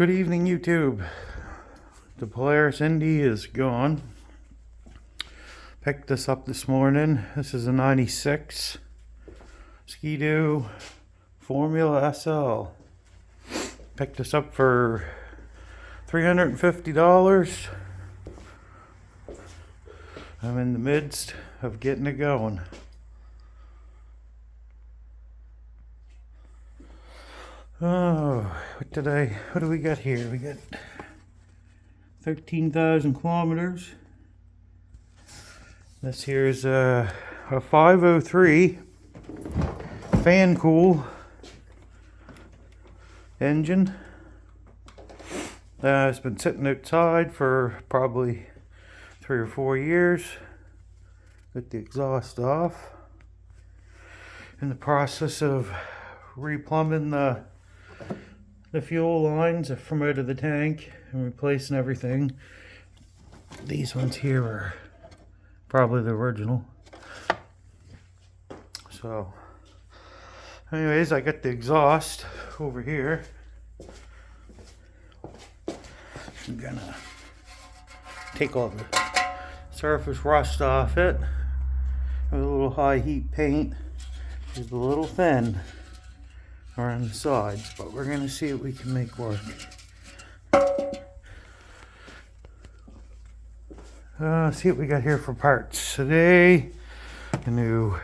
Good evening, YouTube. The Polaris Indy is gone. Picked this up this morning. This is a 96 Skidoo Formula SL. Picked this up for $350. I'm in the midst of getting it going. Oh, what do we got here? We got 13,000 kilometers. This here is a 503 fan cool engine. It's been sitting outside for probably 3 or 4 years. Got the exhaust off. In the process of replumbing the fuel lines from out of the tank and replacing everything. These ones here are probably the original. So anyways, I got the exhaust over here. I'm gonna take all the surface rust off it with a little high heat paint. It's a little thin around the sides, but we're gonna see what we can make work. See what we got here for parts today. A new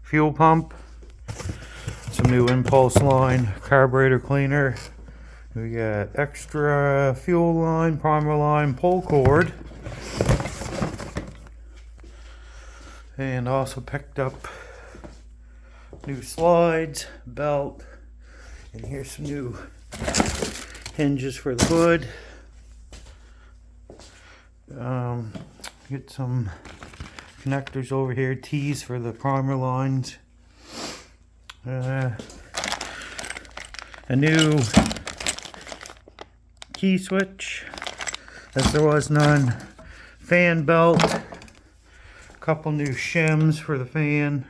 fuel pump, some new impulse line, carburetor cleaner. We got extra fuel line, primer line, pull cord, and also picked up new slides, belt, and here's some new hinges for the hood. Get some connectors over here, T's for the primer lines. A new key switch, as there was none. Fan belt, a couple new shims for the fan.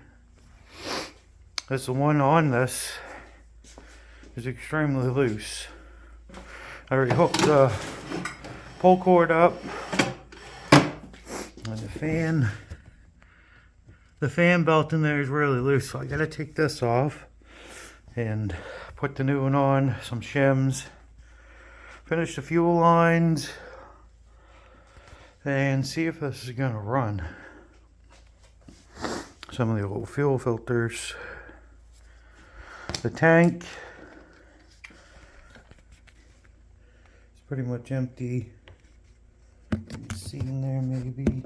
As the one on this is extremely loose. I already hooked the pull cord up, and the fan belt in there is really loose, so I gotta take this off and put the new one on, some shims, finish the fuel lines, and see if this is gonna run. Some of the old fuel filters. The tank is pretty much empty. You can see in there maybe.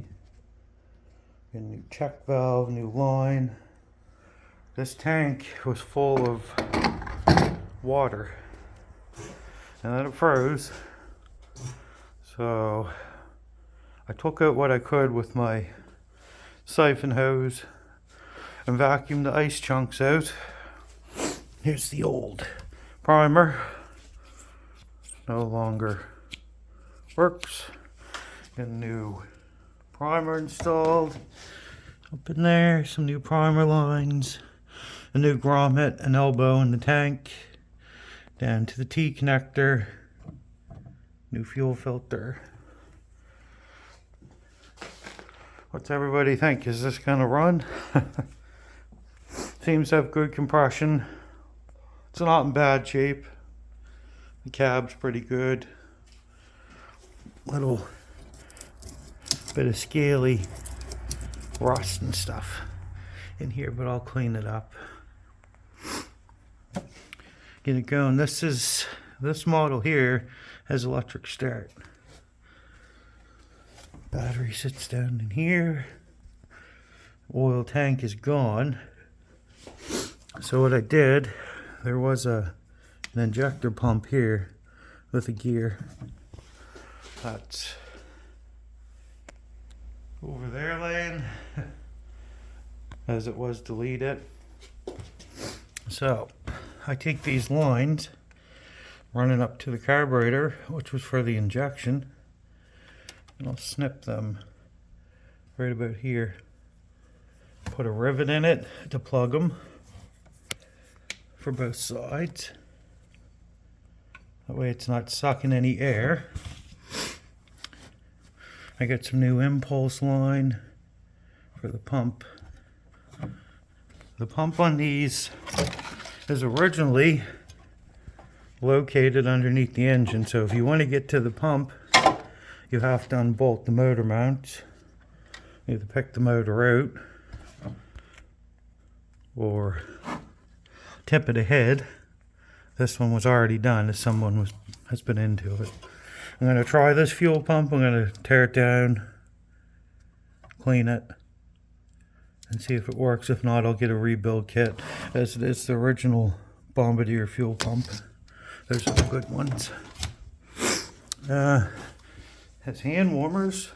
A new check valve, new line. This tank was full of water and then it froze. So I took out what I could with my siphon hose and vacuumed the ice chunks out. Here's the old primer. No longer works. Got a new primer installed. Up in there, some new primer lines. A new grommet, an elbow in the tank. Down to the T connector. New fuel filter. What's everybody think? Is this gonna run? Seems to have good compression. It's not in bad shape. The cab's pretty good. Little bit of scaly rust and stuff in here, but I'll clean it up. Get it going. This model here has electric start. Battery sits down in here. Oil tank is gone. So what I did, there was an injector pump here with a gear. That's over there laying as it was deleted. So I take these lines running up to the carburetor, which was for the injection, and I'll snip them right about here. Put a rivet in it to plug them for both sides. That way it's not sucking any air. I got some new impulse line for the pump. The pump on these is originally located underneath the engine, so if you want to get to the pump, you have to unbolt the motor mounts. You have to pick the motor out or tip it ahead. This one was already done, as someone has been into it. I'm going to try this fuel pump. I'm going to tear it down, clean it, and see if it works. If not, I'll get a rebuild kit, as it is the original Bombardier fuel pump. Those are the good ones. Has hand warmers,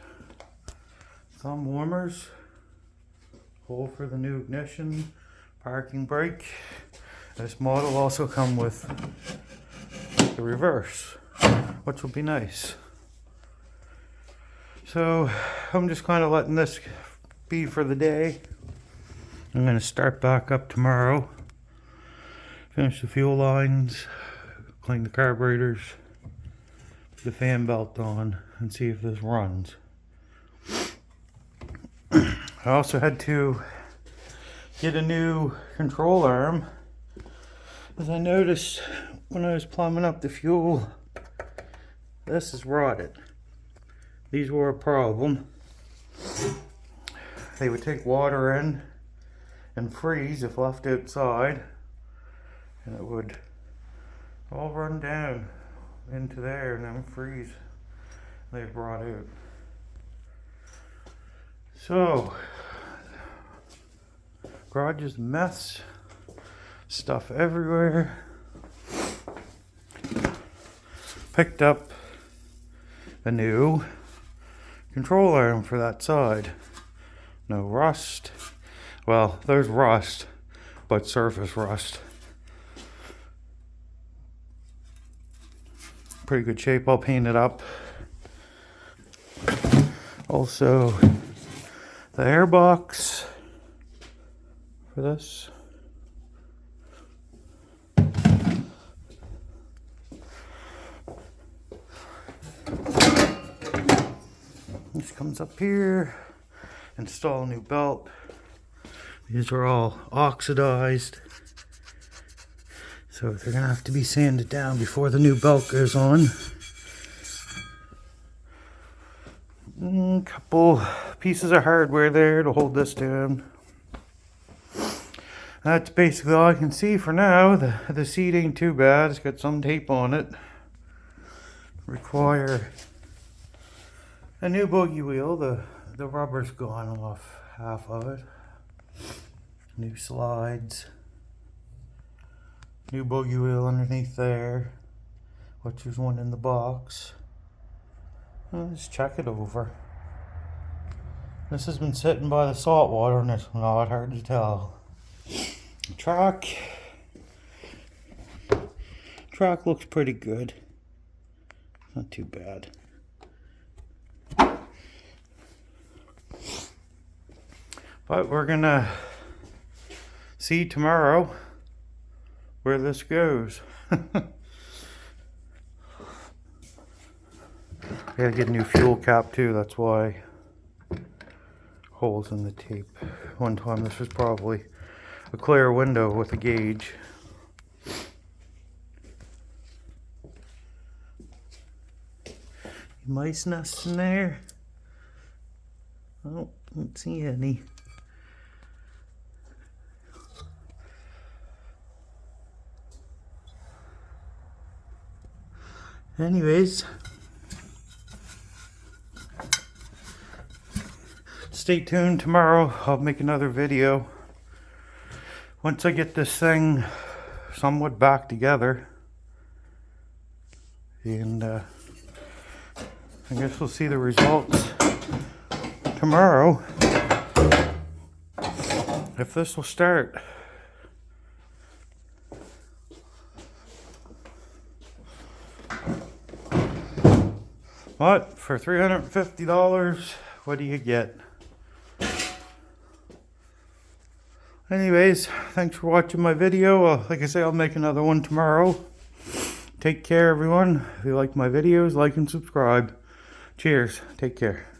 thumb warmers, hole for the new ignition, parking brake. This model also comes with the reverse, which will be nice. So I'm just kind of letting this be for the day. I'm going to start back up tomorrow, finish the fuel lines, clean the carburetors, put the fan belt on, and see if this runs. I also had to get a new control arm, as I noticed when I was plumbing up the fuel, this is rotted. These were a problem. They would take water in and freeze if left outside, and it would all run down into there and then freeze. They brought out. So, garage is a mess. Stuff everywhere. Picked up a new control arm for that side. No rust. Well, there's rust, but surface rust. Pretty good shape. I'll paint it up. Also, the airbox for this. This comes up here. Install a new belt. These are all oxidized, so they're gonna have to be sanded down before the new belt goes on. A couple pieces of hardware there to hold this down. That's basically all I can see for now. The seat ain't too bad. It's got some tape on it. Require a new bogey wheel. The rubber's gone off half of it. New slides. New bogey wheel underneath there, which is one in the box. Let's check it over. This has been sitting by the salt water and it's not hard to tell. Track looks pretty good. Not too bad. But we're gonna see tomorrow where this goes. Gotta get a new fuel cap too, that's why. Holes in the tape. One time this was probably a clear window with a gauge. Mice nests in there? Oh, don't see any. Anyways, stay tuned. Tomorrow I'll make another video once I get this thing somewhat back together, and I guess we'll see the results tomorrow if this will start. But for $350, what do you get? Anyways, thanks for watching my video. Like I say, I'll make another one tomorrow. Take care, everyone. If you like my videos, like and subscribe. Cheers. Take care.